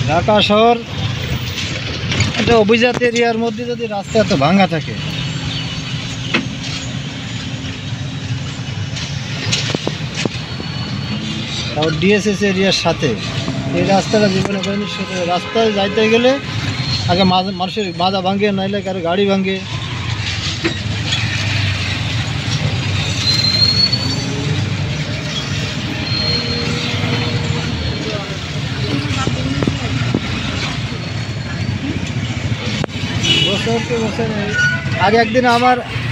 ঢাকা শহর একটা অভিজাত এরিয়ার মধ্যে যদি রাস্তা এত ভাঙা থাকে, তাও ডিএসএস এরিয়ার সাথে এই রাস্তাটা জীবনে করেনি। রাস্তায় যাইতে গেলে আগে মানুষের মাজা ভাঙে, নাইলে কারো গাড়ি ভাঙে। বছর আগে একদিন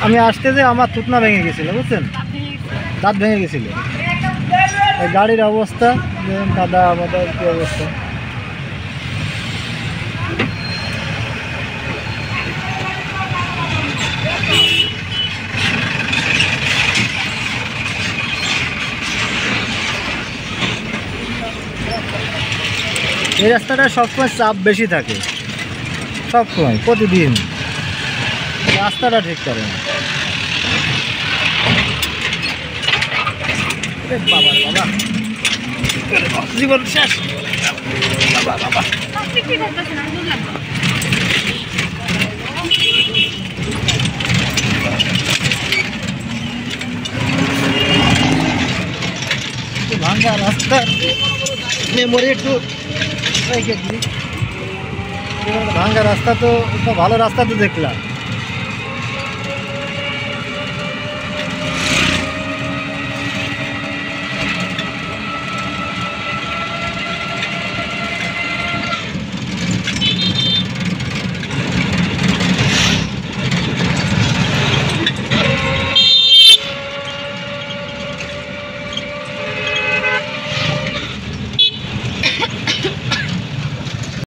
আমি আসতে যে আমার থুতনা ভেঙে গেছিল, বুঝছেন, দাঁত ভেঙে গেছিল। গাড়ির অবস্থা কাদা আমাদের কি অবস্থা। এই রাস্তাটা সবসময় চাপ বেশি থাকে, সবসময় প্রতিদিন রাস্তাটা ঠিক করে না। বাবা জীবন শেষ। বাবা ভাঙ্গা রাস্তা মেমোরি একটু ভাঙ্গা রাস্তা, তো ভালো রাস্তা তো দেখলাম।